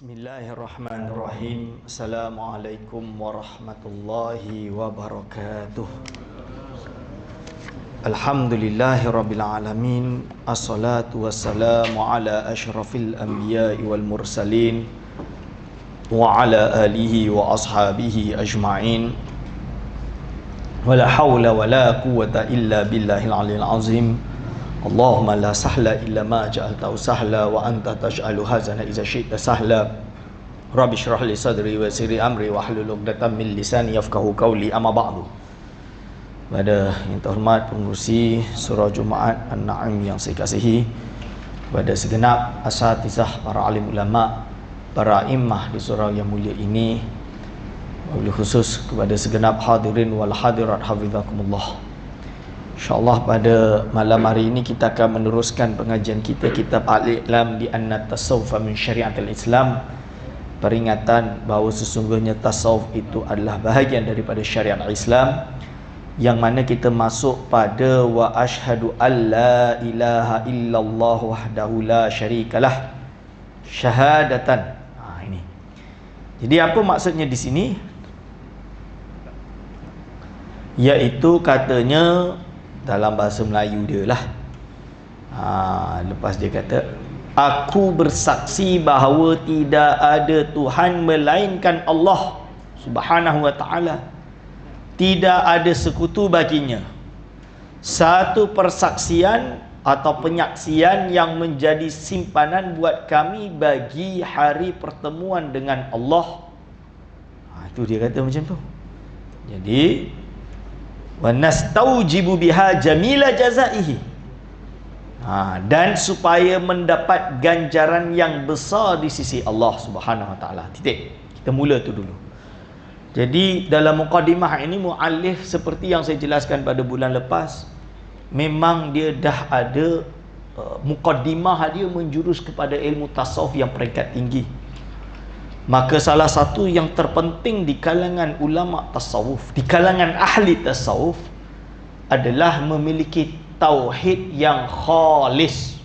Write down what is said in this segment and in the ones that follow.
Bismillahirrahmanirrahim. Assalamualaikum warahmatullahi wabarakatuh. Alhamdulillahirabbil alamin. Assalatu wassalamu ala asyrafil anbiya'i wal mursalin wa ala alihi wa ashabihi ajma'in. Wala haula wala quwwata illa billahil aliyil azim. Allahumma la sahla illa ma ja'altahu sahla wa anta taj'alu hazana idza syi'ta sahla. Rabbi shrah li sadri wa yassir li amri wa hlul 'uqdatam min lisani yafqahu qawli. Amma ba'du. Pada yang terhormat pengurusi surah Jumaat An-Na'im yang saya kasihi, pada segenap asatizah, para alim ulama, para imam di surau yang mulia ini, wabil khusus kepada segenap hadirin wal hadirat hafizakumullah. InsyaAllah pada malam hari ini kita akan meneruskan pengajian kita kitab Al-I'lam bi anna tasawufa min syariatil Islam. Peringatan bahawa sesungguhnya tasawuf itu adalah bahagian daripada syariat Islam, yang mana kita masuk pada wa ashhadu alla ilaha illallah wahdahu la syarikalah syahadatan. Ini. Jadi apa maksudnya di sini? Iaitu katanya dalam bahasa Melayu dia lah. Lepas dia kata, aku bersaksi bahawa tidak ada Tuhan melainkan Allah Subhanahu wa ta'ala. Tidak ada sekutu baginya. Satu persaksian atau penyaksian yang menjadi simpanan buat kami bagi hari pertemuan dengan Allah. Itu dia kata macam tu. Jadi wa nastaujibu biha jamila jazaihi. Dan supaya mendapat ganjaran yang besar di sisi Allah Subhanahu wa taala. Titik. Kita mula tu dulu. Jadi dalam mukadimah ini muallif seperti yang saya jelaskan pada bulan lepas, memang dia dah ada mukadimah dia menjurus kepada ilmu tasawuf yang peringkat tinggi. Maka salah satu yang terpenting di kalangan ulama tasawuf, di kalangan ahli tasawuf, adalah memiliki tauhid yang khalis.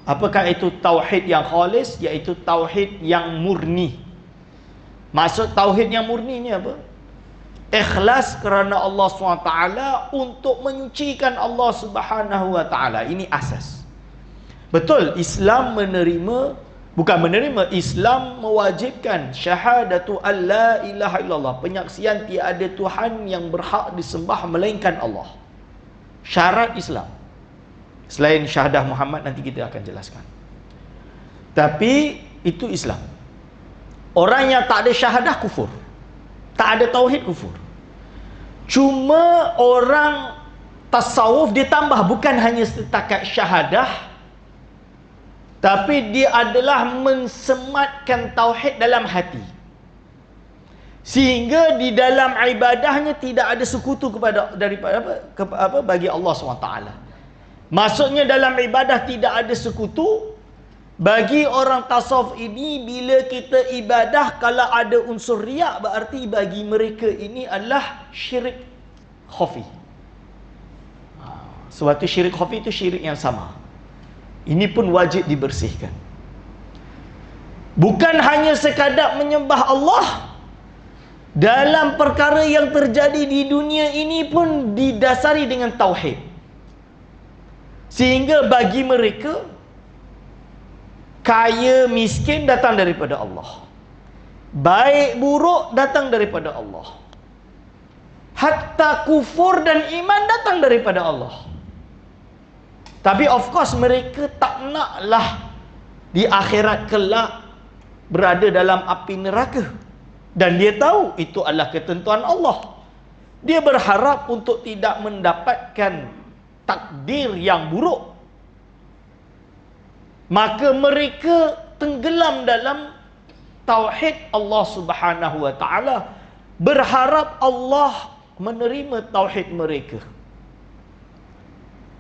Apakah itu tauhid yang khalis? Iaitu tauhid yang murni. Maksud tauhid yang murni ni apa? Ikhlas kerana Allah SWT, untuk menyucikan Allah Subhanahu wa taala. Ini asas. Betul, Islam menerima, bukan menerima, Islam mewajibkan syahadatu alla ilaha illallah, penyaksian tiada Tuhan yang berhak disembah melainkan Allah. Syarat Islam. Selain syahadah Muhammad, nanti kita akan jelaskan. Tapi itu Islam. Orang yang tak ada syahadah kufur, tak ada tauhid kufur. Cuma orang tasawuf dia tambah, bukan hanya setakat syahadah, tapi dia adalah mensematkan tauhid dalam hati, sehingga di dalam ibadahnya tidak ada sekutu bagi Allah SWT. Maksudnya dalam ibadah tidak ada sekutu. Bagi orang tasawuf ini, bila kita ibadah kalau ada unsur riak, berarti bagi mereka ini adalah syirik khafi. Suatu syirik khafi itu syirik yang sama. Ini pun wajib dibersihkan. Bukan hanya sekadar menyembah Allah, dalam perkara yang terjadi di dunia ini pun didasari dengan tauhid. Sehingga bagi mereka, kaya miskin datang daripada Allah, baik buruk datang daripada Allah, hatta kufur dan iman datang daripada Allah. Tapi of course mereka tak naklah di akhirat kelak berada dalam api neraka. Dan dia tahu itu adalah ketentuan Allah. Dia berharap untuk tidak mendapatkan takdir yang buruk. Maka mereka tenggelam dalam tauhid Allah Subhanahu wa taala, berharap Allah menerima tauhid mereka.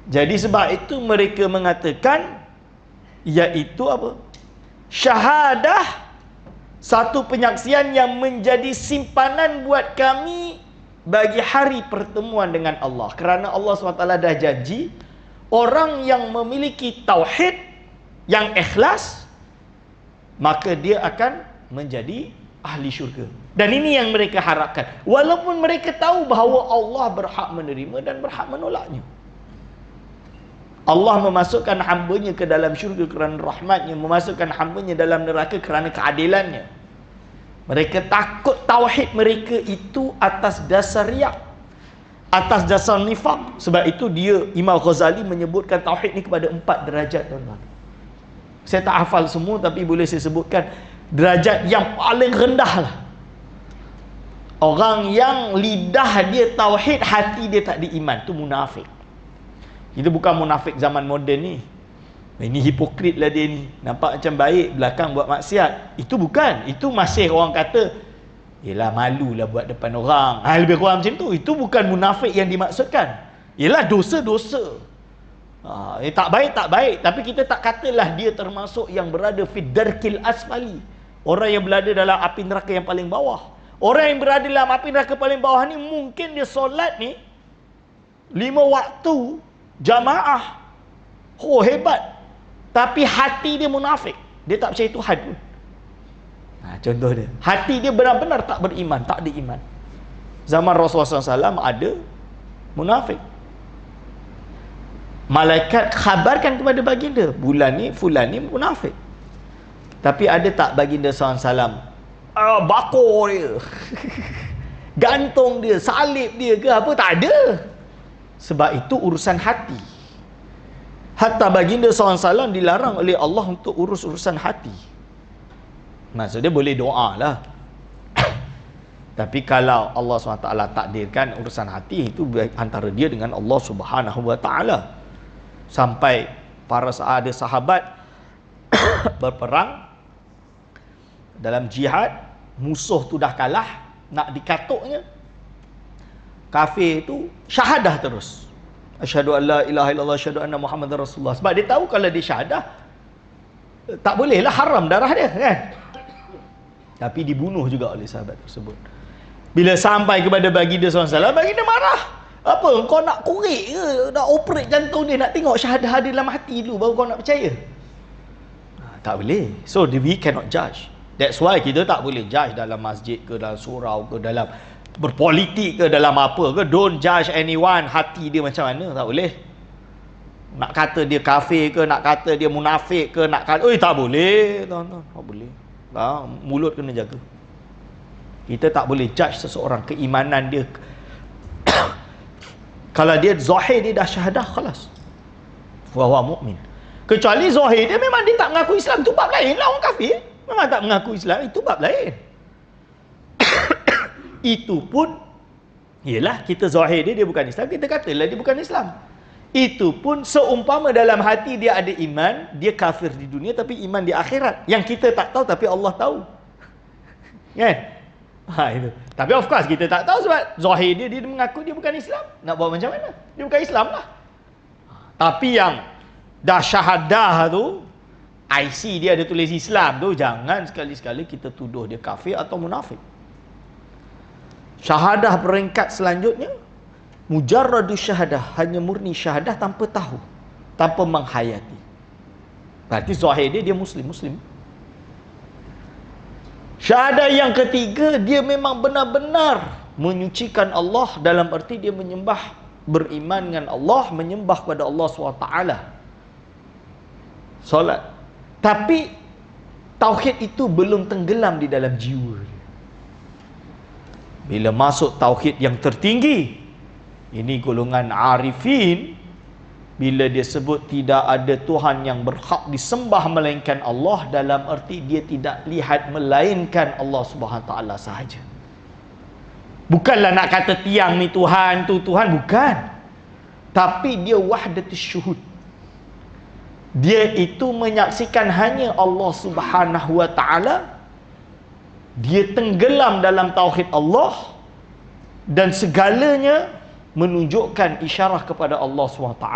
Jadi sebab itu mereka mengatakan, iaitu apa? Syahadah, satu penyaksian yang menjadi simpanan buat kami bagi hari pertemuan dengan Allah. Kerana Allah SWT dah janji, orang yang memiliki tauhid yang ikhlas, maka dia akan menjadi ahli syurga. Dan ini yang mereka harapkan, walaupun mereka tahu bahawa Allah berhak menerima dan berhak menolaknya. Allah memasukkan hamba-Nya ke dalam syurga kerana rahmat-Nya, memasukkan hamba-Nya dalam neraka kerana keadilan-Nya. Mereka takut tauhid mereka itu atas dasar riak, atas dasar nifaq. Sebab itu dia, Imam Ghazali menyebutkan tauhid ni kepada 4 derajat, tuan-tuan. Saya tak hafal semua, tapi boleh saya sebutkan derajat yang paling rendah lah. Orang yang lidah dia tauhid, hati dia tak diiman, tu munafik. Itu bukan munafik zaman moden ni. Ini hipokrit lah dia ni. Nampak macam baik, belakang buat maksiat. Itu bukan. Itu masih orang kata, yelah malulah buat depan orang. Lebih kurang macam tu. Itu bukan munafik yang dimaksudkan. Yelah dosa-dosa. Tak baik, tak baik. Tapi kita tak katalah dia termasuk yang berada fi darkil asfali. Orang yang berada dalam api neraka yang paling bawah. Orang yang berada dalam api neraka paling bawah ni, mungkin dia solat ni 5 waktu jamaah. Hebat. Tapi hati dia munafik. Dia tak percaya Tuhan pun. Contoh dia. Hati dia benar-benar tak beriman, tak ada iman. Zaman Rasulullah SAW ada munafik. Malaikat khabarkan kepada baginda, bulan ni, fulan ni munafik. Tapi ada tak baginda SAW bakor dia, gantung dia, salib dia ke apa? Tak ada. Sebab itu urusan hati. Hatta baginda SAW dilarang oleh Allah untuk urus urusan hati. Maksudnya boleh doa lah. Tapi kalau Allah SWT takdirkan urusan hati, itu antara dia dengan Allah SWT. Sampai ada sahabat berperang dalam jihad, musuh tu dah kalah, nak dikatuknya, kafir tu syahadah terus, asyhadu an la ilaha illallah asyhadu anna muhammadar rasulullah. Sebab dia tahu kalau dia syahadah, tak boleh lah, haram darah dia kan. Tapi dibunuh juga oleh sahabat tersebut. Bila sampai kepada baginda SAW, baginda marah. Apa, kau nak korek ke? Nak operate jantung dia, nak tengok syahadah dia dalam hati dulu baru kau nak percaya? Tak boleh. So we cannot judge. That's why kita tak boleh judge dalam masjid ke, dalam surau ke, dalam berpolitik ke, dalam apa ke. Don't judge anyone, hati dia macam mana, tak boleh. Nak kata dia kafir ke, nak kata dia munafik ke, nak kata, tak boleh, tuan-tuan, tak boleh. Mulut kena jaga. Kita tak boleh judge seseorang, keimanan dia. Kalau dia zahir dia dah syahadah, khalas, wa huwa mu'min. Kecuali zahir dia memang dia tak mengaku Islam, tu bab lain lah. Orang kafir memang tak mengaku Islam, itu bab lain. Itu pun, yelah, kita zahir dia bukan Islam, kita katalah dia bukan Islam. Itu pun seumpama dalam hati dia ada iman, dia kafir di dunia tapi iman di akhirat, yang kita tak tahu tapi Allah tahu. Kan? Itu. Tapi of course kita tak tahu sebab zahir dia mengaku dia bukan Islam. Nak buat macam mana? Dia bukan Islam lah. Tapi yang dah syahadah tu, IC dia ada tulis Islam tu, jangan sekali-sekali kita tuduh dia kafir atau munafik. Syahadah peringkat selanjutnya, mujarradus syahadah, hanya murni syahadah tanpa tahu, tanpa menghayati. Berarti zahir dia muslim. Syahadah yang ketiga, dia memang benar-benar menyucikan Allah, dalam erti dia menyembah, beriman dengan Allah, menyembah kepada Allah SWT, solat. Tapi tauhid itu belum tenggelam di dalam jiwa dia. Bila masuk tauhid yang tertinggi, ini golongan arifin, bila dia sebut tidak ada Tuhan yang berhak disembah melainkan Allah, dalam erti dia tidak lihat melainkan Allah SWT sahaja. Bukanlah nak kata tiang ni Tuhan, tu Tuhan, bukan. Tapi dia wahdatus syuhud. Dia itu menyaksikan hanya Allah Subhanahu wa taala. Dia tenggelam dalam tauhid Allah, dan segalanya menunjukkan isyarah kepada Allah SWT.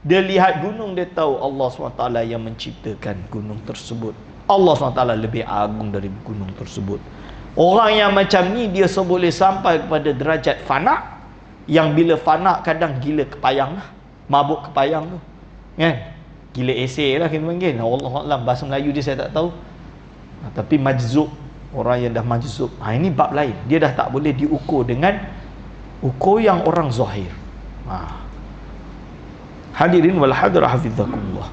Dia lihat gunung, dia tahu Allah SWT yang menciptakan gunung tersebut. Allah SWT lebih agung dari gunung tersebut. Orang yang macam ni, dia boleh sampai kepada derajat fana, yang bila fana kadang gila kepayang lah, mabuk kepayang tu kan, gila esei lah kita panggil. Allah Alam, bahasa Melayu dia saya tak tahu. Tapi majzub, orang yang dah majzub, ini bab lain. Dia dah tak boleh diukur dengan ukur yang orang zahir. Hadirin wal hadirah hafizakumullah.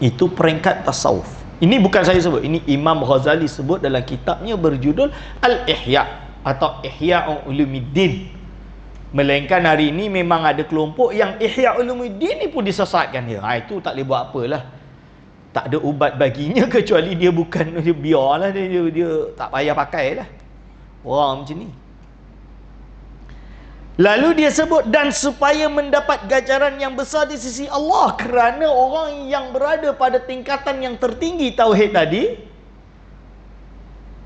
Itu peringkat tasawuf. Ini bukan saya sebut, ini Imam Ghazali sebut dalam kitabnya berjudul Al-Ihya atau Ihya Ulumuddin. Melainkan hari ini memang ada kelompok yang Ihya Ulumuddin ni pun disesatkan dia. Itu tak boleh buat apalah. Tak ada ubat baginya kecuali dia bukan, dia biarlah, dia tak payah pakai lah. Orang macam ni. Lalu dia sebut, dan supaya mendapat ganjaran yang besar di sisi Allah, kerana orang yang berada pada tingkatan yang tertinggi tauhid tadi,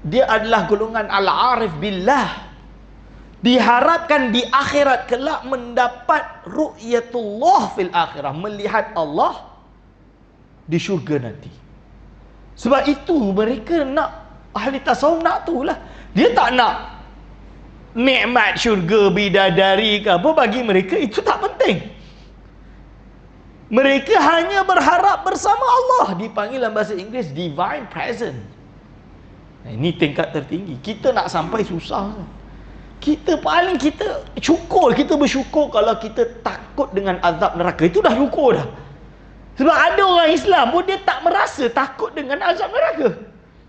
dia adalah golongan al-arif billah. Diharapkan di akhirat kelak mendapat ru'yatullah fil akhirah, melihat Allah di syurga nanti. Sebab itu mereka nak, ahli tasawuf nak tu lah. Dia tak nak nikmat syurga, bidadari ke apa, bagi mereka itu tak penting. Mereka hanya berharap bersama Allah, dipanggil dalam bahasa Inggeris divine presence. Ini tingkat tertinggi. Kita nak sampai susah. Kita bersyukur kalau kita takut dengan azab neraka. Itu dah syukur dah. Sebab ada orang Islam pun dia tak merasa takut dengan azab neraka.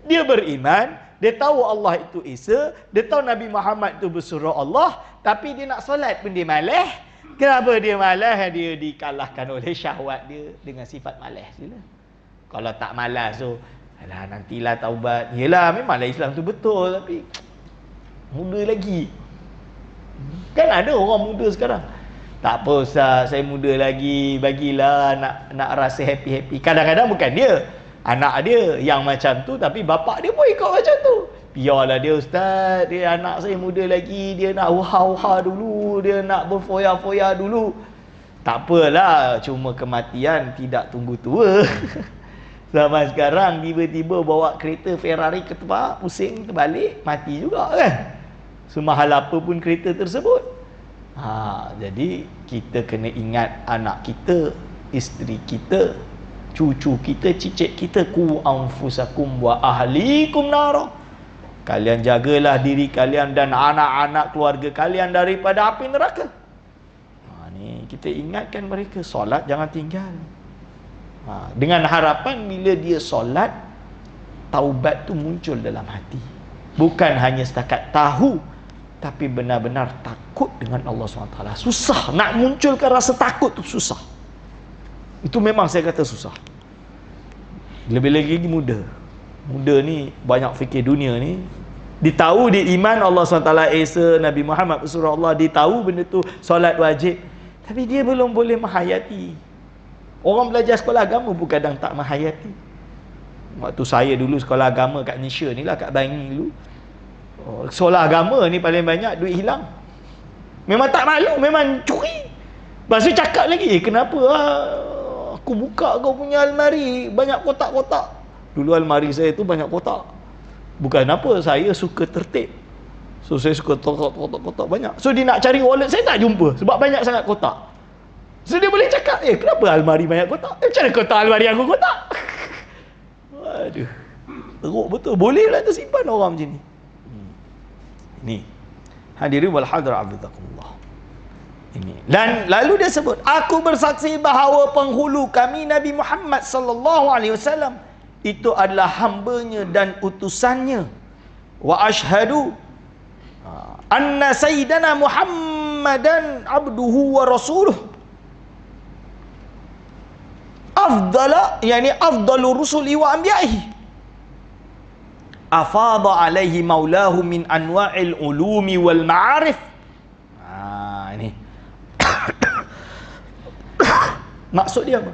Dia beriman, dia tahu Allah itu Isa, dia tahu Nabi Muhammad itu bersuruh Allah, tapi dia nak solat pun dia malas. Kenapa dia malas? Dia dikalahkan oleh syahwat dia dengan sifat malas je lah. Kalau tak malas tu, alah nantilah taubat. Yelah, memanglah Islam tu betul, tapi muda lagi. Kan ada orang muda sekarang, tak apa Ustaz, saya muda lagi, bagilah nak rasa happy-happy. Kadang-kadang bukan dia, anak dia yang macam tu, tapi bapak dia pun ikut macam tu. Biarlah dia Ustaz, dia anak saya muda lagi, dia nak uha-uha dulu, dia nak berfoya-foya dulu. Tak apalah, cuma kematian tidak tunggu tua. Zaman sekarang tiba-tiba bawa kereta Ferrari ke tempat, pusing terbalik, mati juga kan. Semahal apa pun kereta tersebut. Jadi kita kena ingat anak kita, isteri kita, cucu kita, cicit kita. Ku anfusakum wa ahlikum nara. Kalian jagalah diri kalian dan anak-anak keluarga kalian daripada api neraka. Ni kita ingatkan mereka, solat jangan tinggal. Dengan harapan bila dia solat, taubat tu muncul dalam hati. Bukan hanya setakat tahu, tapi benar-benar takut dengan Allah SWT. Susah nak munculkan rasa takut tu, susah. Itu memang saya kata susah. Lebih-lebih lagi muda. Muda ni banyak fikir dunia ni. Ditahu dia iman Allah SWT, Isa, Nabi Muhammad bersuruh Allah, ditahu benda tu solat wajib, tapi dia belum boleh menghayati. Orang belajar sekolah agama pun kadang tak menghayati. Waktu saya dulu sekolah agama kat Malaysia ni lah, kat Bangi dulu, sekolah agama ni paling banyak duit hilang. Memang tak malu, memang curi. Lepas tu cakap lagi, kenapa aku buka kau punya almari banyak kotak-kotak. Dulu almari saya tu banyak kotak. Bukan apa, saya suka tertib. So saya suka kotak-kotak banyak. So dia nak cari wallet saya tak jumpa sebab banyak sangat kotak. So dia boleh cakap, kenapa almari banyak kotak? Macam mana kotak almari aku kotak? Waduh, teruk betul. Bolehlah tersimpan orang macam ni. Ini hadirin wal hadirah abidakumullah. Ini. Dan lalu dia sebut, aku bersaksi bahawa penghulu kami Nabi Muhammad sallallahu alaihi wasallam itu adalah hambanya dan utusannya. Wa ashhadu anna sayyidana Muhammadan abduhu wa rasuluh. Afdala, yani afdalu rusuli wa anbiya'ihi. Afadha alaihi maulahu min anwa'il ulumi wal ma'arif. Ini maksud dia apa?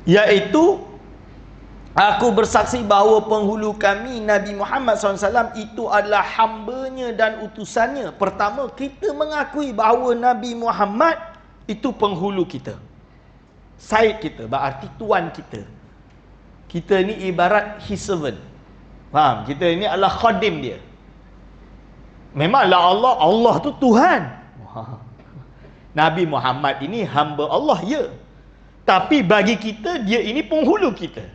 Iaitu, aku bersaksi bahawa penghulu kami Nabi Muhammad SAW itu adalah hambanya dan utusannya. Pertama, kita mengakui bahawa Nabi Muhammad itu penghulu kita, Said kita, berarti tuan kita. Kita ni ibarat his servant. Faham? Kita ini adalah khadim dia. Memanglah Allah tu Tuhan. Nabi Muhammad ini hamba Allah, ya. Tapi bagi kita, dia ini penghulu kita.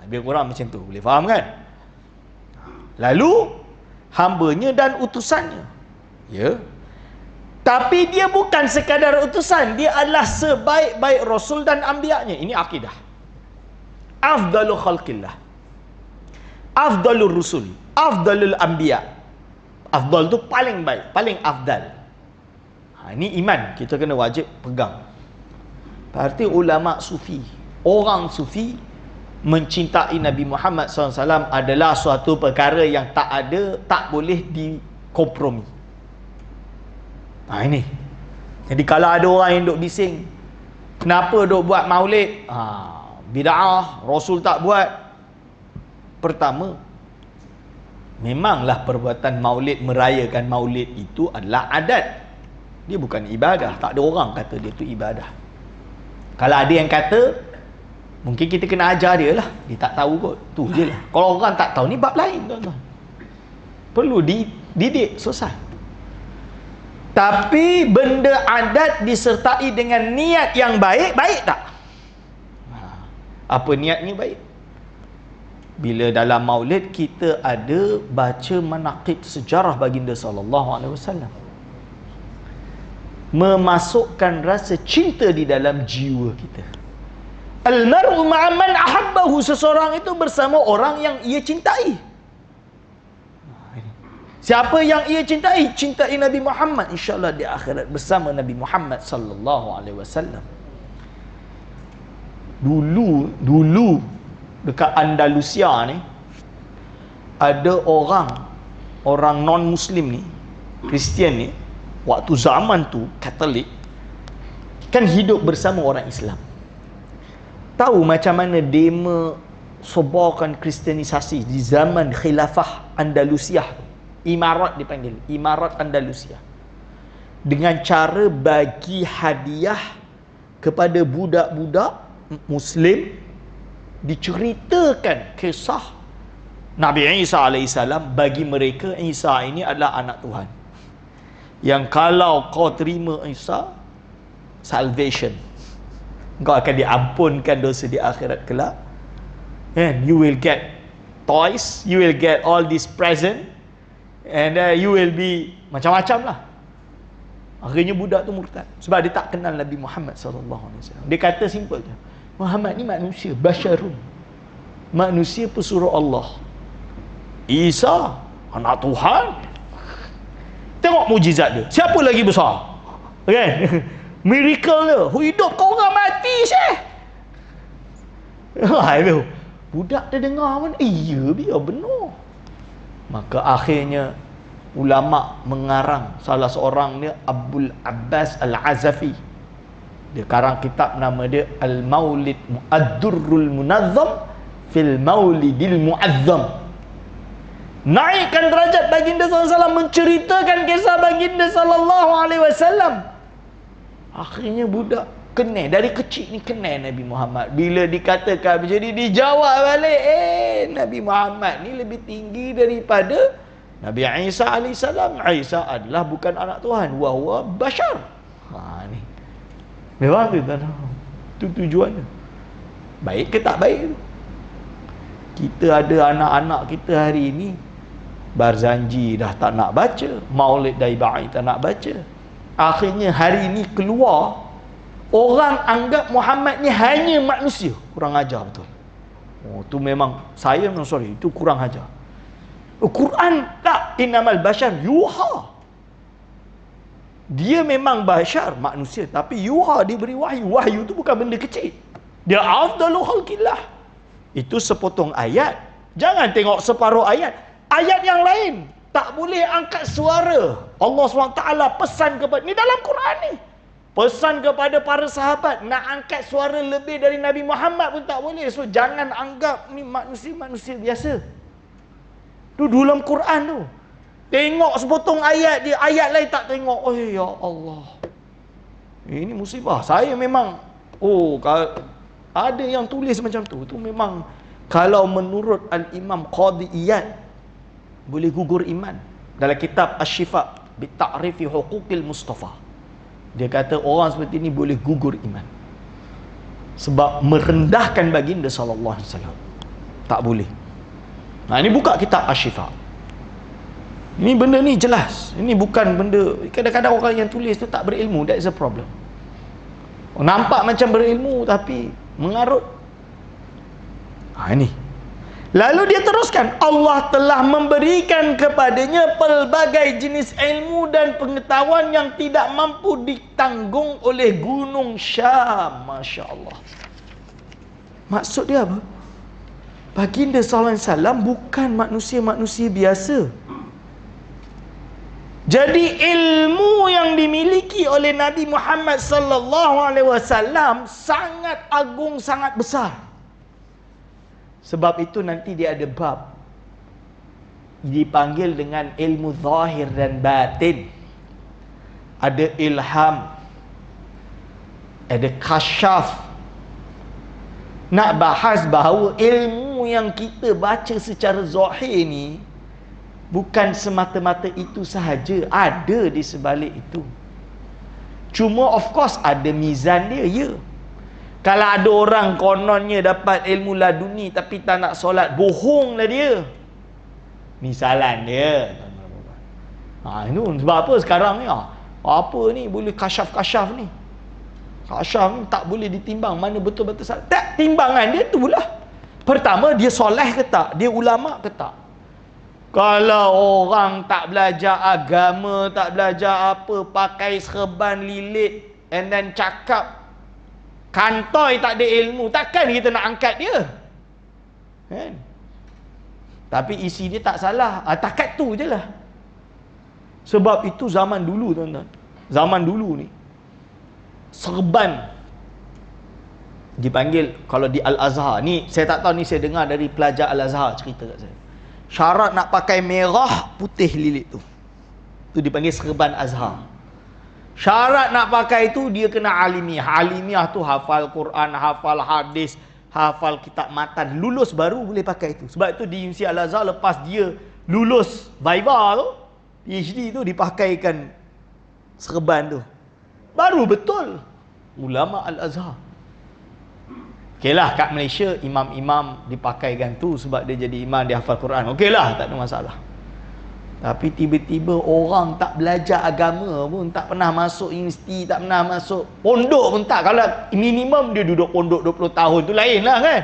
Lebih kurang macam tu. Boleh faham kan? Lalu hambanya dan utusannya. Ya. Tapi dia bukan sekadar utusan, dia adalah sebaik-baik rasul dan anbiya-nya. Ini akidah. Afdalu khalqillah. Afdalur rusul, afdalul anbiya. Afdal tu paling baik, paling afdal. Ini iman, kita kena wajib pegang. Berarti ulama sufi, orang sufi mencintai Nabi Muhammad SAW adalah suatu perkara yang tak boleh dikompromi. Ini. Jadi kalau ada orang yang duk bising, kenapa duk buat maulid? Bid'ah, Rasul tak buat. Pertama, memanglah perbuatan maulid, merayakan maulid itu adalah adat. Dia bukan ibadah. Tak ada orang kata dia tu ibadah. Kalau ada yang kata, mungkin kita kena ajar dia lah. Dia tak tahu kot. Tu je lah. Kalau orang tak tahu, ni bab lain, tuan-tuan. Perlu dididik, selesai. Tapi benda adat disertai dengan niat yang baik, baik tak? Apa niatnya baik? Bila dalam maulid kita ada baca manaqib sejarah baginda SAW, memasukkan rasa cinta di dalam jiwa kita. Al-mar'u ma'a man ahabbahu, seseorang itu bersama orang yang ia cintai. Siapa yang ia cintai? Cintai Nabi Muhammad, insya-Allah di akhirat bersama Nabi Muhammad sallallahu alaihi wasallam. Dulu dekat Andalusia ni ada orang non muslim ni, Kristian ni, waktu zaman tu Katolik kan hidup bersama orang Islam. Tahu macam mana dia sebarkan kristianisasi di zaman khilafah Andalusia, Imarat dipanggil, Imarat Andalusia, dengan cara bagi hadiah kepada budak-budak Muslim. Diceritakan kisah Nabi Isa alaihissalam. Bagi mereka Isa ini adalah anak Tuhan, yang kalau kau terima Isa, salvation, kau akan diampunkan dosa di akhirat kelak, and you will get toys, you will get all this present, and you will be macam-macam lah. Akhirnya budak tu murtad sebab dia tak kenal Nabi Muhammad SAW. Dia kata simple je, Muhammad ni manusia, basyarun, manusia pesuruh Allah. Isa anak Tuhan. Tengok mujizat dia, siapa lagi besar kan? Miracle dia, hidup kau orang mati syekh. Itu budak dia dengar pun, iya biar benar. Maka akhirnya ulama mengarang, salah seorang dia Abul Abbas Al-Azafi, dia karang kitab nama dia Al-Maulid Ad-Durrul Munazzam fil Maulidil Muazzam. Naikkan derajat baginda SAW, menceritakan kisah baginda SAW. Akhirnya budak kenal, dari kecil ni kenal Nabi Muhammad. Bila dikatakan jadi, dijawab balik, Nabi Muhammad ni lebih tinggi daripada Nabi Isa alaihissalam. Isa adalah bukan anak Tuhan, wa huwa bashar. Ni memang itu tujuannya. Baik ke tak baik? Kita ada anak-anak kita hari ini Barzanji dah tak nak baca, Maulid Daibai tak nak baca. Akhirnya hari ini keluar, orang anggap Muhammad ni hanya manusia. Kurang ajar betul. Tu memang, saya memang sorry, itu kurang ajar. Quran tak, innamal bashar yuha. Dia memang bashar, manusia, tapi yuha, diberi wahyu. Wahyu tu bukan benda kecil. Dia afdalu khalqillah. Itu sepotong ayat. Jangan tengok separuh ayat. Ayat yang lain tak boleh angkat suara. Allah SWT pesan kepada, ni dalam Quran ni, pesan kepada para sahabat, nak angkat suara lebih dari Nabi Muhammad pun tak boleh. So jangan anggap ni manusia biasa. Tu dalam Quran tu. Tengok sepotong ayat dia, ayat lain tak tengok. Oh ya Allah, ini musibah. Saya memang, ada yang tulis macam tu. Tu memang, kalau menurut Al-Imam Qadhi Iyad, boleh gugur iman. Dalam kitab Asy-Syifa bi Ta'rifi Huquqil Mustafa, dia kata orang seperti ini boleh gugur iman sebab merendahkan baginda sallallahu alaihi wasallam. Tak boleh. Ini buka kitab Asy-Syifa. Ni benda ni jelas. Ini bukan benda, kadang-kadang orang yang tulis tu tak berilmu. That is a problem. Nampak macam berilmu tapi mengarut. Ini. Lalu dia teruskan, Allah telah memberikan kepadanya pelbagai jenis ilmu dan pengetahuan yang tidak mampu ditanggung oleh gunung Syam. Masya Allah. Maksud dia apa? Baginda SAW bukan manusia-manusia biasa. Jadi ilmu yang dimiliki oleh Nabi Muhammad SAW sangat agung, sangat besar. Sebab itu nanti dia ada bab dipanggil dengan ilmu zahir dan batin. Ada ilham, ada kasyaf. Nak bahas bahawa ilmu yang kita baca secara zahir ni bukan semata-mata itu sahaja, ada di sebalik itu. Cuma of course ada mizan dia, ya. Kalau ada orang kononnya dapat ilmu laduni tapi tak nak solat, bohonglah dia. Misalan dia. Itu sebab apa sekarang ni? Apa ni boleh kasyaf-kasyaf ni? Kasyaf ni tak boleh ditimbang mana betul-betul salah. Tak, timbangan dia tu lah. Pertama, dia soleh ke tak? Dia ulama ke tak? Kalau orang tak belajar agama, tak belajar apa, pakai serban lilit and then cakap kantoi tak ada ilmu, takkan kita nak angkat dia? Kan? Tapi isi dia tak salah. Takat tu je lah. Sebab itu zaman dulu, tuan-tuan. Zaman dulu ni serban dipanggil, kalau di Al-Azhar ni, saya tak tahu ni, saya dengar dari pelajar Al-Azhar cerita kat saya. Syarat nak pakai merah putih lilit tu dipanggil serban Azhar. Syarat nak pakai tu dia kena alimiah. Alimiah tu hafal Quran, hafal hadis, hafal kitab matan, lulus baru boleh pakai itu. Sebab itu di Universiti Al-Azhar lepas dia lulus Viva tu, PhD tu, dipakaikan serban tu, baru betul ulama Al-Azhar. Okeylah, kat Malaysia imam-imam dipakaikan tu sebab dia jadi imam, dia hafal Quran. Okeylah, tak ada masalah. Tapi tiba-tiba orang tak belajar agama pun, tak pernah masuk universiti, tak pernah masuk pondok pun tak. Kalau minimum dia duduk pondok 20 tahun tu lain lah kan.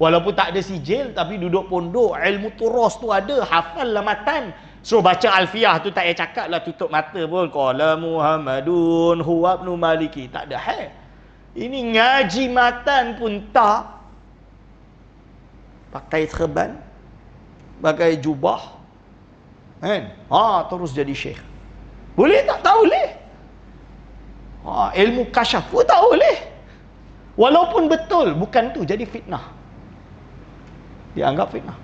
Walaupun tak ada sijil tapi duduk pondok, ilmu turos tu ada, hafal lah matan. So baca Alfiyah tu tak payah cakap lah, tutup mata pun. Qala Muhammadun huwa ibnu Maliki. Tak ada hal. Ini ngaji matan pun tak. Pakai serban, pakai jubah, kan? Terus jadi syekh. Boleh tak? Tak boleh. Ilmu kasyaf pun tak boleh. Walaupun betul, bukan tu, jadi fitnah. Dianggap fitnah.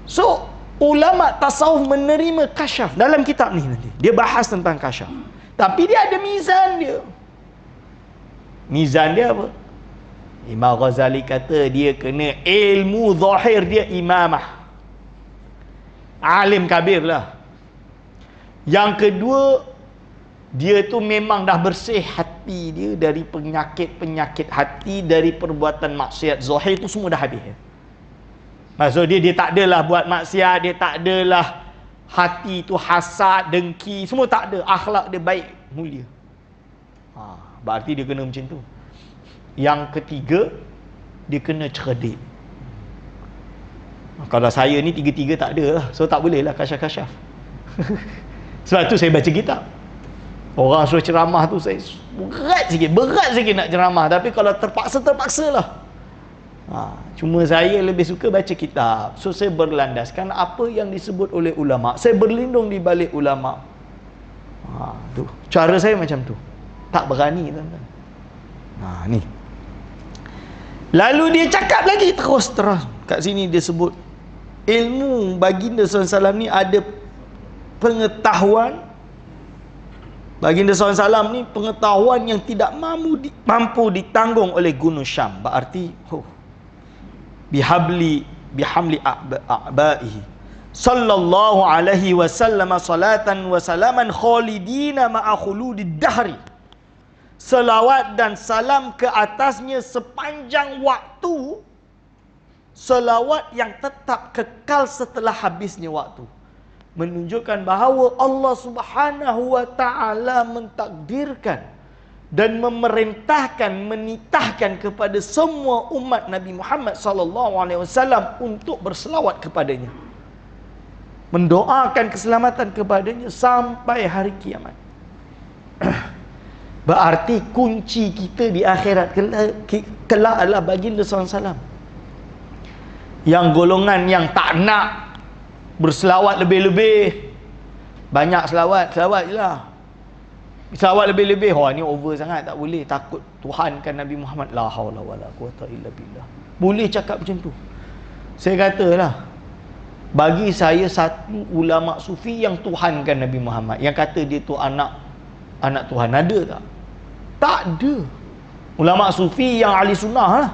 So, ulama tasawuf menerima kasyaf. Dalam kitab ni nanti dia bahas tentang kasyaf. Tapi dia ada mizan dia. Mizan dia apa? Imam Ghazali kata dia kena ilmu zahir dia imamah. Alim kabir lah. Yang kedua, dia tu memang dah bersih hati dia dari penyakit-penyakit hati, dari perbuatan maksiat zahir tu semua dah habis. Maksud dia tak adalah buat maksiat, dia tak adalah hati tu hasad, dengki, semua tak ada. Akhlak dia baik, mulia. Berarti dia kena macam tu. Yang ketiga, dia kena cerdik. Kalau saya ni tiga-tiga tak ada lah, so tak boleh lah kasyaf-kasyaf. Sebab tu saya baca kitab. Orang suruh ceramah tu saya berat sikit nak ceramah. Tapi kalau terpaksa lah. Cuma saya lebih suka baca kitab. So saya berlandaskan apa yang disebut oleh ulama. Saya berlindung di balik ulama. Tu cara saya macam tu. Tak berani, tuan-tuan. Ni. Lalu dia cakap lagi terus. Kat sini dia sebut ilmu baginda SAW ni ada pengetahuan. Baginda SAW ni pengetahuan yang tidak mampu ditanggung oleh gunung Syam. Berarti bihamli a'ba'ihi sallallahu alaihi wasallam salatan wa salaman khalidina ma'a khuludid dahri. Selawat dan salam ke atasnya sepanjang waktu selawat yang tetap kekal setelah habisnya waktu. Menunjukkan bahawa Allah Subhanahu wa taala mentakdirkan dan memerintahkan, menitahkan kepada semua umat Nabi Muhammad sallallahu alaihi wasallam untuk berselawat kepadanya, mendoakan keselamatan kepadanya sampai hari kiamat. Berarti kunci kita di akhirat kelak adalah baginda sallallahu alaihi wasallam. Yang golongan yang tak nak berselawat lebih-lebih, banyak selawat je lah, selawat lebih-lebih, ni over sangat, tak boleh, takut Tuhan kan Nabi Muhammad, la haula wala quwata illa billah. Boleh cakap macam tu. Saya katalah, bagi saya satu ulama sufi yang tuhankan Nabi Muhammad, yang kata dia tu anak Tuhan, ada tak? Tak ada. Ulama sufi yang ahli sunnah lah,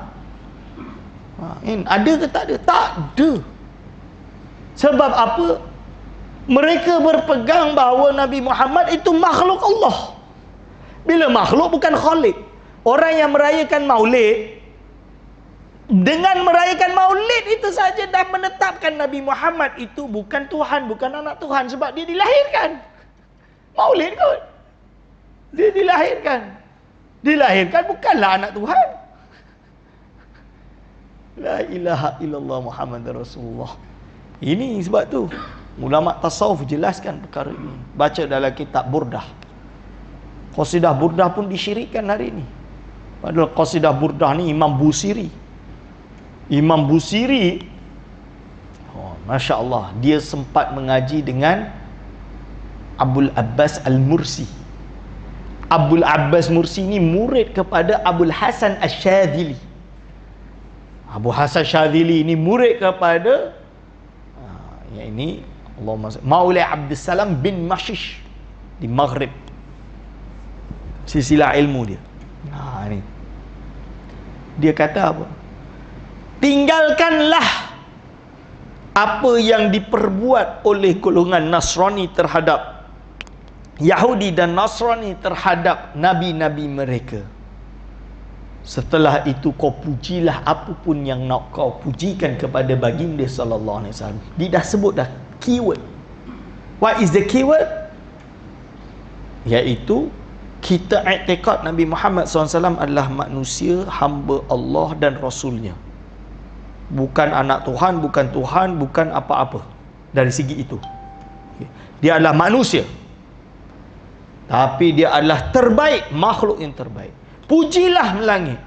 ada ke tak ada? Tak ada. Sebab apa? Mereka berpegang bahawa Nabi Muhammad itu makhluk Allah. Bila makhluk bukan khalik. Orang yang merayakan maulid, dengan merayakan maulid itu saja dah menetapkan Nabi Muhammad itu bukan Tuhan, bukan anak Tuhan, sebab dia dilahirkan. Maulid kot. Dia dilahirkan. Dilahirkan bukanlah anak Tuhan. La ilaha illallah Muhammad Rasulullah. Ini sebab tu ulama tasawuf jelaskan perkara ini. Baca dalam kitab Burdah. Qasidah Burdah pun disyirikkan hari ini. Padahal qasidah Burdah ni Imam Busiri. Imam Busiri, Masya Allah, dia sempat mengaji dengan Abul Abbas Al-Mursi. Abul Abbas Mursi ni murid kepada Abul Hasan Asy-Syadzili. Abu Hasan Syadzili ini murid kepada yang ini Allahumma Maulai Abdus Salam bin Mashish di Maghrib. Silsilah ilmu dia. Ni. Dia kata apa? Tinggalkanlah apa yang diperbuat oleh golongan Nasrani terhadap Yahudi dan Nasrani terhadap nabi-nabi mereka. Setelah itu kau pujilah apapun yang nak kau pujikan kepada baginda sallallahu alaihi wasallam. Dia dah sebut dah keyword. What is the keyword? Iaitu kita i'tikad Nabi Muhammad SAW adalah manusia, hamba Allah dan Rasulnya. Bukan anak Tuhan, bukan apa-apa. Dari segi itu, dia adalah manusia, tapi dia adalah terbaik, makhluk yang terbaik. Pujilah melangit.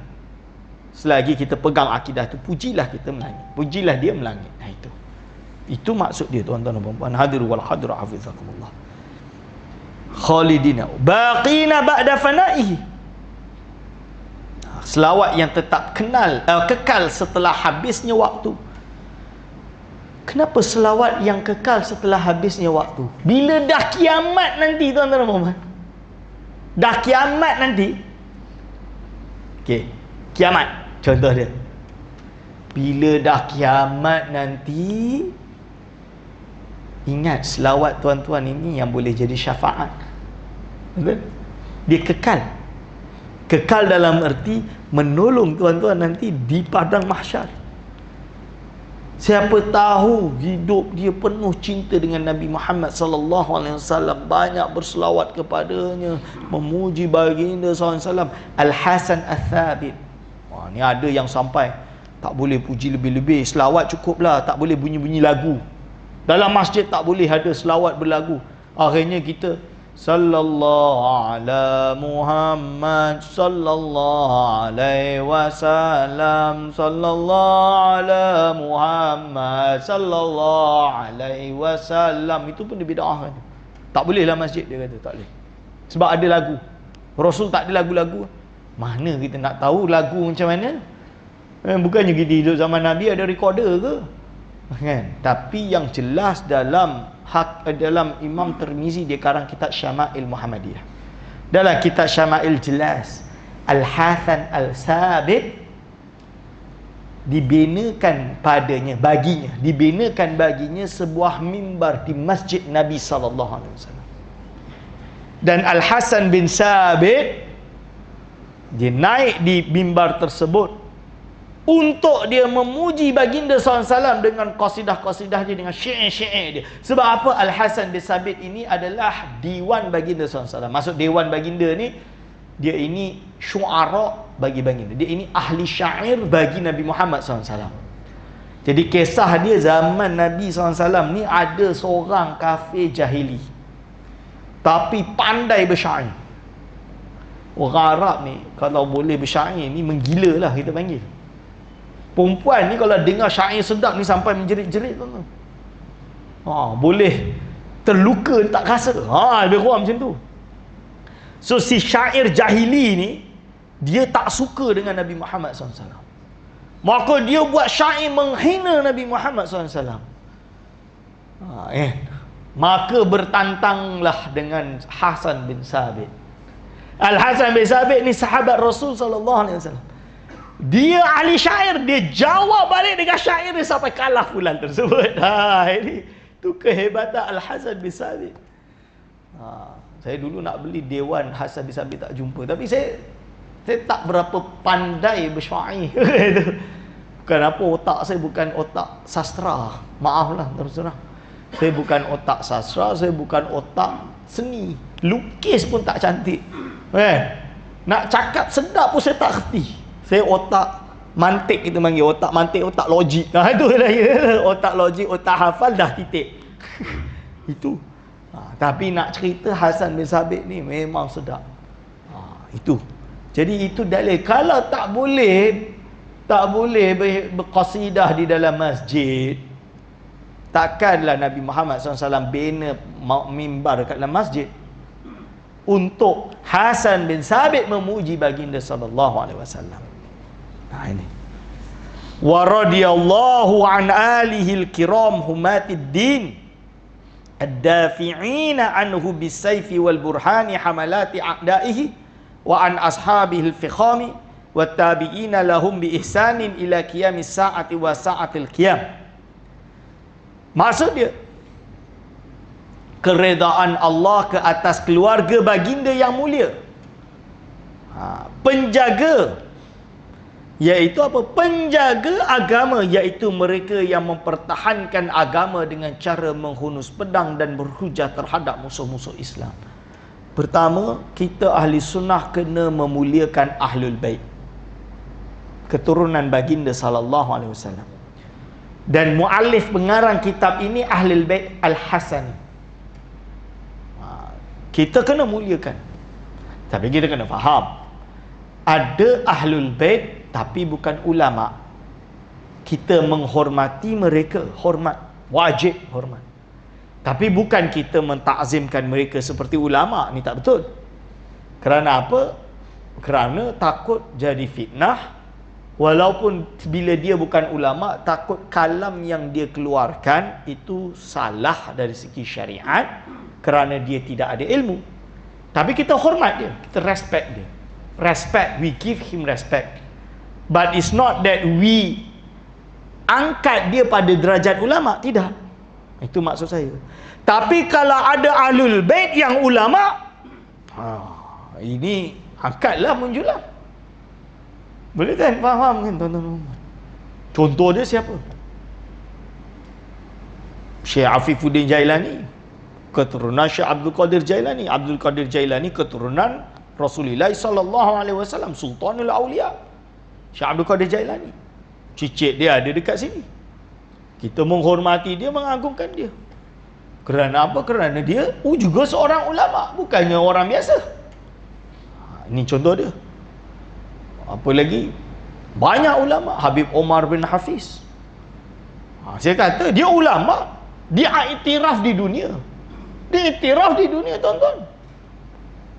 Selagi kita pegang akidah tu, pujilah kita melangit, pujilah dia melangit. Itu maksud dia, tuan-tuan dan puan-puan. Hadir wal hadir hafizakumullah. Khalidina baqina ba'da fanaihi. Selawat yang tetap kekal setelah habisnya waktu. Kenapa selawat yang kekal setelah habisnya waktu? Bila dah kiamat nanti, tuan-tuan dan puan-puan, dah kiamat nanti. Okey, kiamat contoh dia. Bila dah kiamat nanti, ingat selawat tuan-tuan ini yang boleh jadi syafaat. Betul? Dia kekal. Kekal dalam erti menolong tuan-tuan nanti di padang mahsyar. Siapa tahu hidup dia penuh cinta dengan Nabi Muhammad sallallahu alaihi wasallam, banyak berselawat kepadanya, memuji baginda sallallahu alaihi wasallam. Al-Hasan Ats-Tsabit. Ni ada yang sampai tak boleh puji lebih-lebih, selawat cukuplah, tak boleh bunyi-bunyi lagu. Dalam masjid tak boleh ada selawat berlagu. Akhirnya kita sallallahu ala Muhammad sallallahu alaihi wasallam, sallallahu ala Muhammad sallallahu alaihi wasallam. Itu pun dia bid'ahkan. Tak boleh lah masjid, dia kata tak boleh. Sebab ada lagu. Rasul tak ada lagu-lagu. Mana kita nak tahu lagu macam mana? Bukannya kita hidup zaman Nabi ada recorder ke? Kan? Tapi yang jelas dalam Imam Tirmizi, dia karang kitab Syama'il Muhammadiyah. Dalam kitab Syama'il jelas Al-Hasan Al-Tsabit dibinakan baginya sebuah mimbar di Masjid Nabi sallallahu alaihi wasallam. Dan Al-Hasan bin Tsabit dia naik di mimbar tersebut untuk dia memuji baginda SAW dengan qasidah-qasidah dia, dengan syair-syair dia. Sebab apa? Al-Hasan bin Sabit ini adalah diwan baginda SAW. Maksud diwan baginda ni, dia ini syuara bagi baginda, dia ini ahli syair bagi Nabi Muhammad SAW. Jadi kisah dia zaman Nabi SAW ni, ada seorang kafir jahili tapi pandai bersyair. Orang Arab ni kalau boleh bersyair ni menggila lah kita panggil. Perempuan ni kalau dengar syair sedap ni sampai menjerit-jerit tuan-tuan. Boleh terluka tak rasa. Lebih kurang macam tu. So si syair jahili ni, dia tak suka dengan Nabi Muhammad SAW. Maka dia buat syair menghina Nabi Muhammad SAW. Maka bertantanglah dengan Hasan bin Sabit. Al-Hasan bin Sabit ni sahabat Rasul SAW. Dia ahli syair, dia jawab balik dengan syair dia sampai kalah pula tersebut. Ini tu kehebatan Al-Hasan bin Sabit. Saya dulu nak beli Dewan Hasan bin Sabit, tak jumpa. Tapi saya tak berapa pandai bersyair. Bukan apa, otak saya bukan otak sastra. Maaflah terus terang. Saya bukan otak sastra, saya bukan otak seni. Lukis pun tak cantik. Nak cakap sedap pun saya tak kerti. Saya otak mantik, kita panggil otak mantik, otak logik. Itu lah, otak logik, otak hafal dah titik. Itu. Tapi nak cerita Hasan bin Sabit ni memang sedap. Itu. Jadi itu dalil. Kalau tak boleh berqasidah di dalam masjid, takkanlah Nabi Muhammad SAW bina mimbar kat dalam masjid untuk Hasan bin Sabit memuji baginda sallallahu alaihi wasallam. Ini. Wa radiyallahu an alihil kiram humatid din ad-dafi'ina anhu bis-sayfi wal burhani hamalati a'daihi wa an ashabihil fikhami wat tabi'ina lahum bi ihsanin ila qiyamis sa'ati wa sa'atil qiyam. Maksud dia, keredaan Allah ke atas keluarga baginda yang mulia. Penjaga, iaitu apa? Penjaga agama, iaitu mereka yang mempertahankan agama dengan cara menghunus pedang dan berhujah terhadap musuh-musuh Islam. Pertama, kita ahli sunnah kena memuliakan Ahlul Bait, keturunan baginda sallallahu alaihi wasallam. Dan muallif pengarang kitab ini Ahlul Bait Al-Hasan. Kita kena muliakan. Tapi kita kena faham, ada Ahlul Bait tapi bukan ulama. Kita menghormati mereka, hormat, wajib hormat. Tapi bukan kita mentakzimkan mereka seperti ulama. Ni tak betul. Kerana apa? Kerana takut jadi fitnah. Walaupun bila dia bukan ulama, takut kalam yang dia keluarkan itu salah dari segi syariat, kerana dia tidak ada ilmu. Tapi kita hormat dia, kita respect dia. Respect, we give him respect. But it's not that we angkat dia pada derajat ulama, tidak. Itu maksud saya. Tapi kalau ada Ahlul Bait yang ulama, ini angkatlah, muncullah. Boleh kan? Faham kan tuan-tuan? Contoh dia siapa? Syekh Afifuddin Jailani, keturunan Syekh Abdul Qadir Jailani. Abdul Qadir Jailani keturunan Rasulullah sallallahu alaihi wasallam, Sultanul Auliya. Syekh Abdul Qadir Jailani. Cicit dia ada dekat sini. Kita menghormati dia, mengagungkan dia. Kerana apa? Kerana dia juga seorang ulama, bukannya orang biasa. Ini contoh dia. Apa lagi? Banyak ulama. Habib Omar bin Hafiz. Saya kata dia ulama, dia iktiraf di dunia. Dia iktiraf di dunia, tuan-tuan.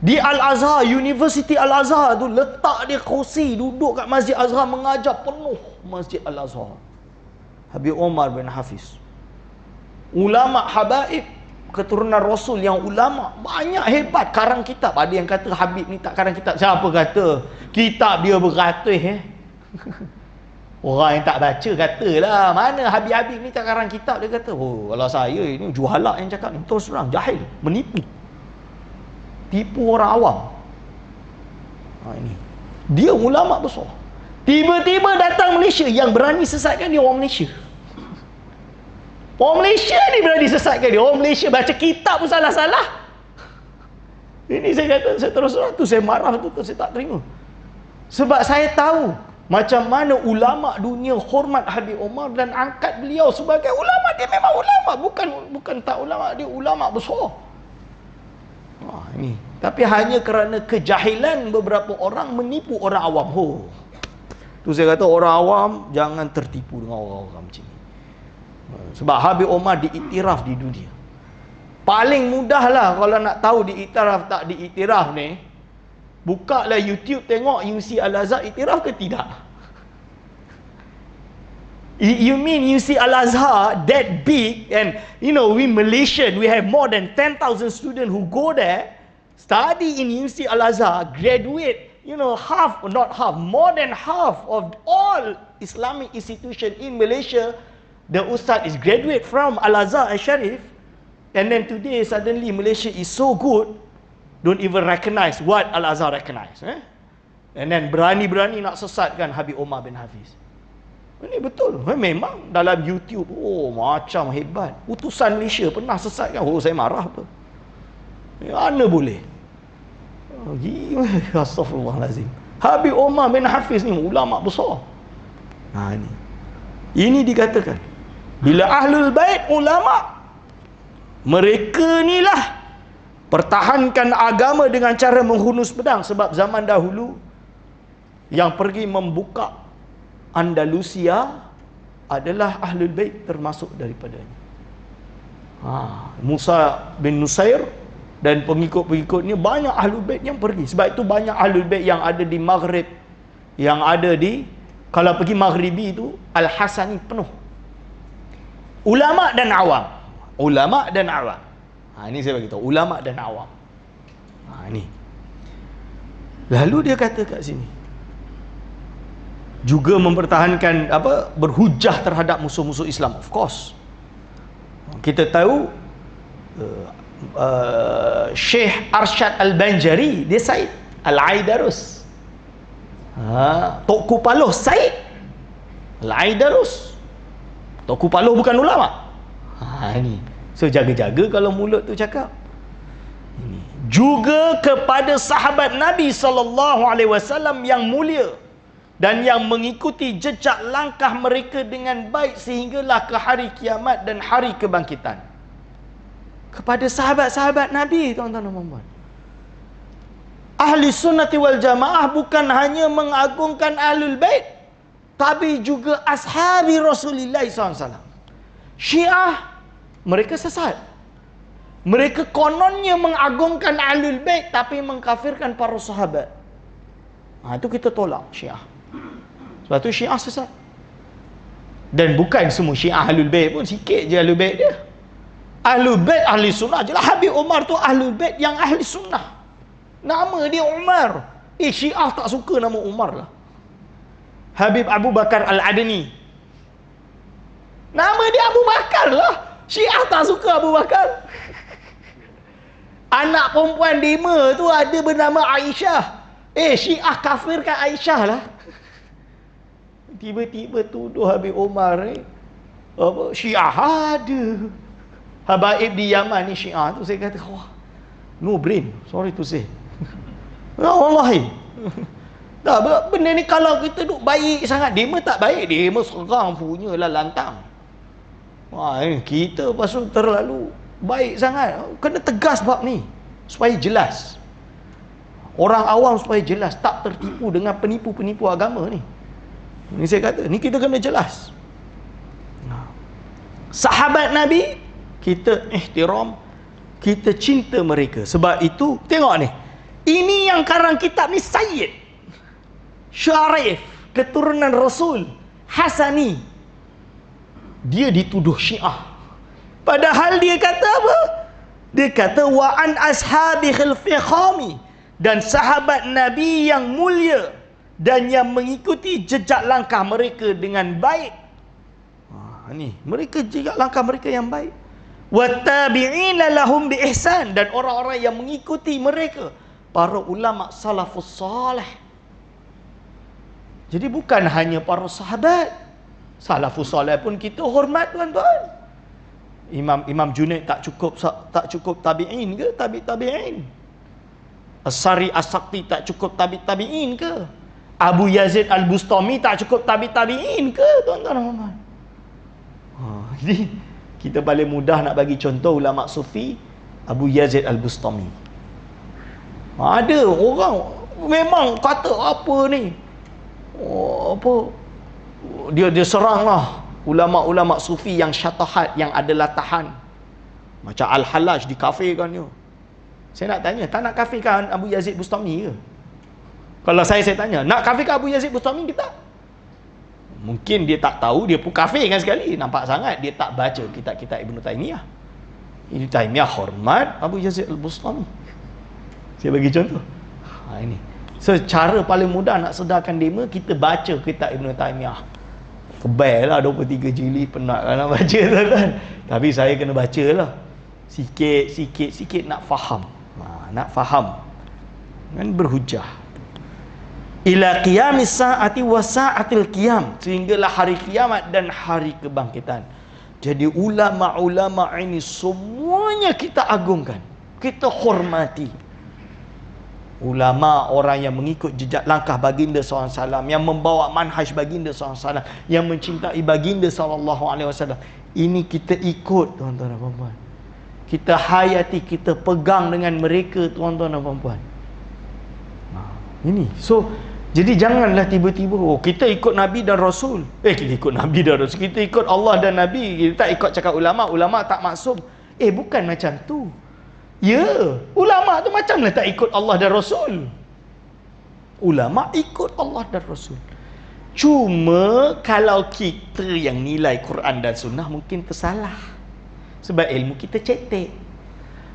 Di Al-Azhar, University Al-Azhar tu letak dia kursi, duduk kat Masjid Azhar mengajar penuh Masjid Al-Azhar. Habib Omar bin Hafiz. Ulama habaib, keturunan Rasul yang ulama, banyak hebat, karang kitab. Ada yang kata Habib ni tak karang kitab. Siapa kata? Kitab dia beratus Orang yang tak baca katalah, mana Habib-Habib ni tak karang kitab. Dia kata, oh kalau saya ini juhalak yang cakap ni, terus terang jahil, menipu, tipu orang awam. Ini dia ulama besar. Tiba-tiba datang Malaysia, yang berani sesatkan dia orang Malaysia. Orang Malaysia ni berani sesatkan dia. Orang Malaysia baca kitab pun salah-salah. Ini saya kata, saya terus terang tu, saya marah tu, saya tak terima. Sebab saya tahu macam mana ulama dunia hormat Habib Omar dan angkat beliau sebagai ulama. Dia memang ulama, bukan tak ulama, dia ulama besar. Ini. Tapi hanya kerana kejahilan beberapa orang menipu orang awam. Tu saya kata orang awam jangan tertipu dengan orang-orang macam ni. Sebab Habib Omar diiktiraf di dunia. Paling mudah lah kalau nak tahu diiktiraf tak diiktiraf ni, buka lah YouTube, tengok UC Al-Azhar iktiraf ke tidak. You mean UC Al-Azhar that big, and you know, we Malaysian, we have more than 10,000 students who go there, study in UC Al-Azhar, graduate, you know, more than half of all Islamic institution in Malaysia, the Ustaz is graduate from Al-Azhar Al-Sharif. And then today suddenly Malaysia is so good, don't even recognize what Al-Azhar recognize. And then berani-berani nak sesatkan Habib Omar bin Hafiz. Ini betul. Memang dalam YouTube, macam hebat. Utusan Malaysia pernah sesatkan. Saya marah tu. Mana boleh? Astaghfirullahalazim. Habib Omar bin Hafiz ni ulama besar. Ini dikatakan. Bila Ahlul Bait ulama, mereka ni lah pertahankan agama dengan cara menghunus pedang. Sebab zaman dahulu yang pergi membuka Andalusia adalah Ahlul Bait termasuk daripadanya. Musa bin Nusair dan pengikut-pengikutnya, banyak Ahlul Bait yang pergi. Sebab itu banyak Ahlul Bait yang ada di Maghrib, yang ada di, kalau pergi Maghribi itu Al-Hasani penuh. Ulama dan awam. Ulama dan awam. Ini saya beritahu, ulama dan awam. Ini. Lalu dia kata kat sini, juga mempertahankan berhujah terhadap musuh-musuh Islam. Of course. Kita tahu Syekh Arsyad Al-Banjari, dia Said Al-Aidarus. Tok Kupaloh Said Al-Aidarus. Tok Kupaloh bukan ulama. Ini. So jaga-jaga kalau mulut tu cakap. Ini. Juga kepada sahabat Nabi SAW yang mulia dan yang mengikuti jejak langkah mereka dengan baik sehinggalah ke hari kiamat dan hari kebangkitan. Kepada sahabat-sahabat Nabi, tuan-tuan dan puan-puan. Ahli sunnati wal jamaah bukan hanya mengagungkan Ahlul Bait, tapi juga ashabi Rasulullah SAW. Syiah, mereka sesat. Mereka kononnya mengagungkan Ahlul Bait tapi mengkafirkan para sahabat. Itu kita tolak Syiah. Sebab tu Syiah sesat. Dan bukan semua Syiah Ahlul Bait pun, sikit je Ahlul Bait dia. Ahlul Bait ahli sunnah je lah. Habib Omar tu Ahlul Bait yang ahli sunnah. Nama dia Umar. Syiah tak suka nama Umar lah. Habib Abu Bakar Al-Adni, nama dia Abu Bakar lah. Syiah tak suka Abu Bakar. Anak perempuan 5 tu ada bernama Aisyah. Syiah kafirkan Aisyah lah. Tiba-tiba tuduh Habib Omar ni Syiah ada. Habaib di Yaman ni Syiah tu, saya kata, wah, no brain, sorry to say. Wallahi. Tak, benda ni kalau kita duk baik sangat, dia tak baik, dia serang punya lah lantang. Kita pasal terlalu baik sangat. Kena tegas bab ni supaya jelas. Orang awam supaya jelas, tak tertipu dengan penipu-penipu agama ni. Ni saya kata, ni kita kena jelas. Sahabat Nabi, kita ihtiram, kita cinta mereka. Sebab itu, tengok ni, ini yang karang kitab ni Sayyid Syarif, keturunan Rasul Hasani, dia dituduh Syiah. Padahal dia kata apa? Dia kata wa an ashabi khilfi khami, dan sahabat Nabi yang mulia dan yang mengikuti jejak langkah mereka dengan baik. Ni mereka jejak langkah mereka yang baik. Wattabi'ina lahum bi ihsan, dan orang-orang yang mengikuti mereka, para ulama salafus salih. Jadi bukan hanya para sahabat, salafus soleh pun kita hormat tuan-tuan. Imam Junaid tak cukup tabi'in ke? Tabi'in. As-Sari As-Sakti tak cukup tabi'in ke? Abu Yazid Al-Bustami tak cukup tabi'in ke? Tuan-tuan. Jadi kita paling mudah nak bagi contoh ulama sufi, Abu Yazid Al-Bustami. Ada orang memang kata apa ni? Dia seranglah ulama-ulama sufi yang syatahat, yang ada latahan. Macam Al-Hallaj dikafirkannya. Saya nak tanya, tak nak kafirkan Abu Yazid Bustami ke? Kalau saya tanya, nak kafirkan Abu Yazid Bustami kita? Mungkin dia tak tahu, dia pun kafirkan sekali. Nampak sangat dia tak baca kitab-kitab Ibn Taymiyah. Ibn Taymiyah hormat Abu Yazid Al-Bustami. Saya bagi contoh. Ini. Secara paling mudah nak sedarkan dema, kita baca kitab Ibn Taymiyah. Kebal lah 23 jilid, penat lah nak baca tuan-tuan. Tapi saya kena baca lah. Sikit nak faham. Nak faham. Kan berhujah. Ila qiyamis sa'ati wa sa'atil qiyam, sehinggalah hari kiamat dan hari kebangkitan. Jadi ulama-ulama ini semuanya kita agungkan, kita hormati. Ulama, orang yang mengikut jejak langkah baginda SAW, yang membawa manhaj baginda SAW, yang mencintai baginda SAW. Ini kita ikut, tuan-tuan dan puan-puan. Kita hayati, kita pegang dengan mereka, tuan-tuan dan puan-puan. Ini. So, jadi janganlah tiba-tiba kita ikut Nabi dan Rasul. Kita ikut Nabi dan Rasul. Kita ikut Allah dan Nabi. Kita tak ikut cakap ulama. Ulama tak maksum. Bukan macam tu. Ya, ulama tu macamlah tak ikut Allah dan Rasul. Ulama ikut Allah dan Rasul. Cuma kalau kita yang nilai Quran dan Sunnah mungkin tersalah. Sebab ilmu kita cetek.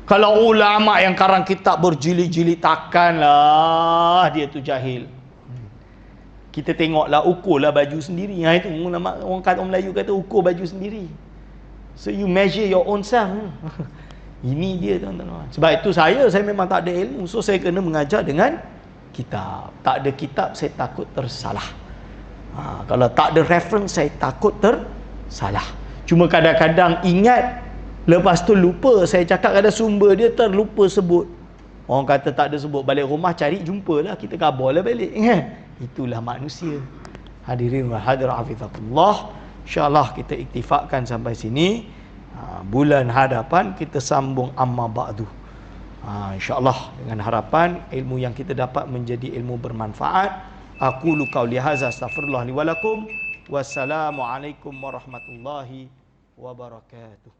Kalau ulama yang karang kitab berjilid-jilid, takkanlah dia tu jahil. Kita tengoklah, ukurlah baju sendiri. Itu orang kata, orang Melayu kata ukur baju sendiri. So you measure your own self. Ini dia tuan-tuan. Sebab itu saya memang tak ada ilmu. So saya kena mengajar dengan kitab. Tak ada kitab, saya takut tersalah. Kalau tak ada reference, saya takut tersalah. Cuma kadang-kadang ingat, lepas tu lupa. Saya cakap ada sumber dia, terlupa sebut. Orang kata tak ada sebut, balik rumah cari, jumpalah. Kita kabarlah balik. Itulah manusia. Hadirin wa hadirat hafizatullah. InsyaAllah kita iktifakkan sampai sini. Bulan hadapan kita sambung amma ba'du. InsyaAllah dengan harapan ilmu yang kita dapat menjadi ilmu bermanfaat. Aqulu qauli hadza astaghfirullah li wa lakum. Wassalamualaikum warahmatullahi wabarakatuh.